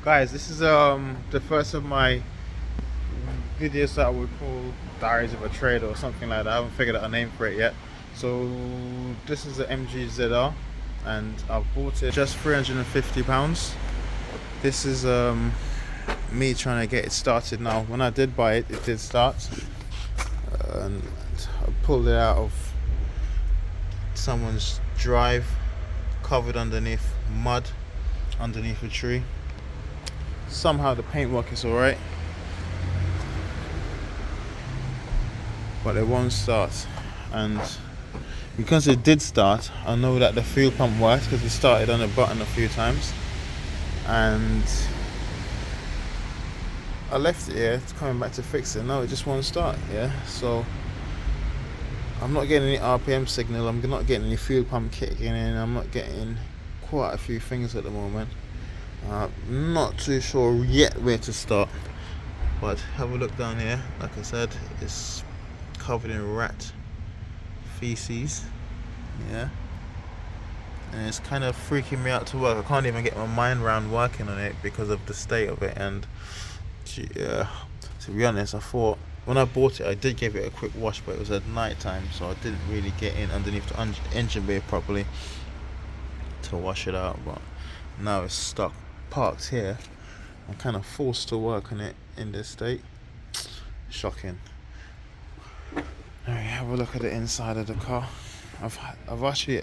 Guys, this is the first of my videos that I would call Diaries of a Trader or something like that. I haven't figured out a name for it yet. So this is the MG and I've bought it just £350. This is me trying to get it started now. When I did buy it, it did start, and I pulled it out of someone's drive, covered underneath mud, underneath a tree. Somehow the paintwork is alright, but it won't start. And because it did start, I know that the fuel pump works because it started on a button a few times, and I left it here. It's coming back to fix it. No, it just won't start. Yeah, so I'm not getting any RPM signal. I'm not getting any fuel pump kicking in. I'm not getting quite a few things at the moment. Not too sure yet where to start, but have a look down here. Like I said, it's covered in rat feces. Yeah, and it's kind of freaking me out to work. I can't even get my mind around working on it because of the state of it. And to be honest, I thought when I bought it, I did give it a quick wash, but it was at night time, so I didn't really get in underneath the engine bay properly to wash it out. But now it's stuck, parked here. I'm kind of forced to work on it in this state. Shocking. Alright, have a look at the inside of the car. I've actually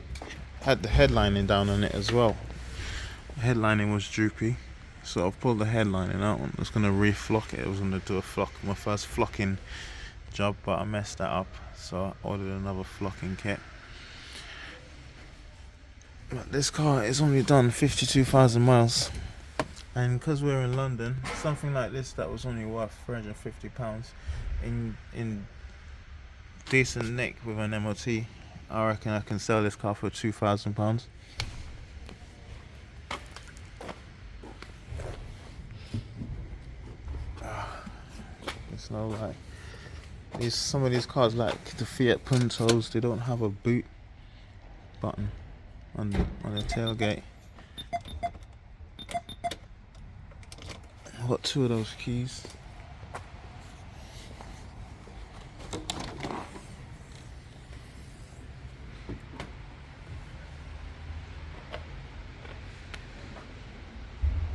had the headlining down on it as well. The headlining was droopy, so I've pulled the headlining out. I'm just gonna re-flock it. I was gonna do my first flocking job, but I messed that up, so I ordered another flocking kit. But this car is only done 52,000 miles, and because we're in London, something like this that was only worth £350 in decent nick with an MOT, I reckon I can sell this car for £2,000. It's no like some of these cars, like the Fiat Puntos, they don't have a boot button on the tailgate. I've got two of those keys.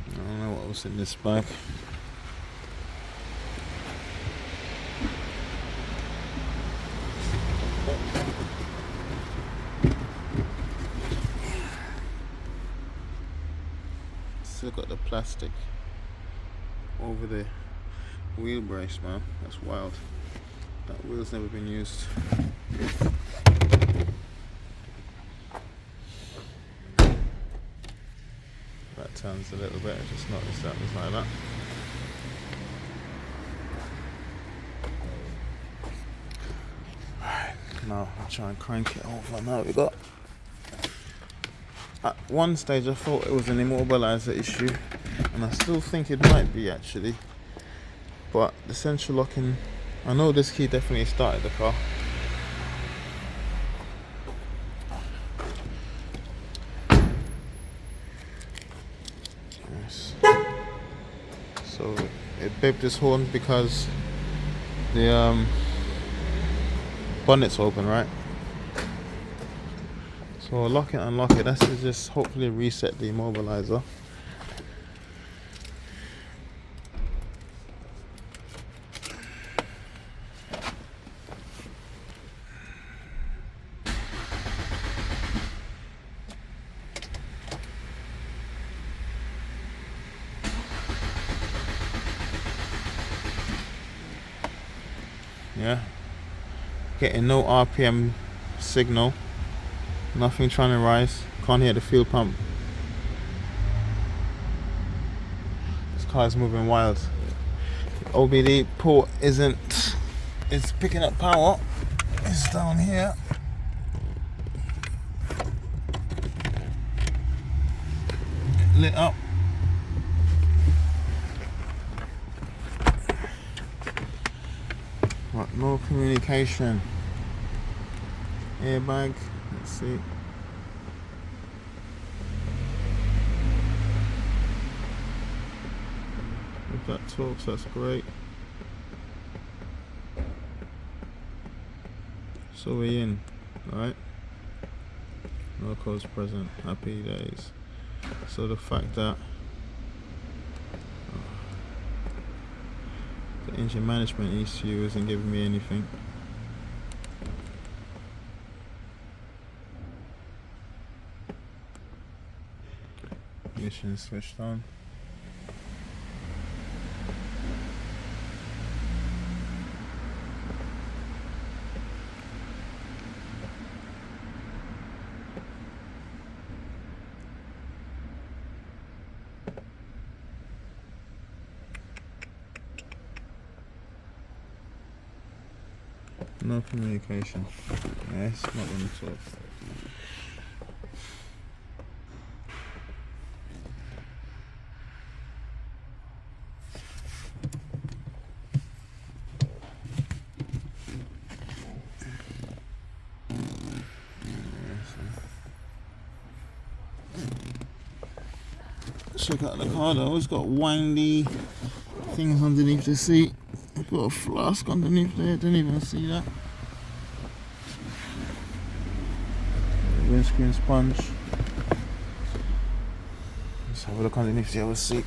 I don't know what was in this bag. Still got the plastic over the wheel brace, man. That's wild. That wheel's never been used. That turns a little bit. I just noticed that was like that. Right, now I'll try and crank it over. Now we got. At one stage I thought it was an immobilizer issue, and I still think it might be actually, but the central locking, I know this key definitely started the car. Yes. So it beeped this horn because the bonnet's open, right? So lock it, unlock it. That's to just hopefully reset the immobilizer. Yeah. Getting no RPM signal. Nothing trying to rise. Can't hear the fuel pump. This car is moving wild. The OBD port isn't. It's picking up power. It's down here. Lit up. Right, no communication. Airbag. Let's see. that talks, that's great. So we're in, right? No codes present, happy days. So the fact that the engine management ECU isn't giving me anything. Ignition switched on. No communication. Yeah, it's not going to talk. Check out the car though, it's got windy things underneath the seat. I've got a flask underneath there, didn't even see that. Windscreen sponge. Let's have a look underneath the other seat.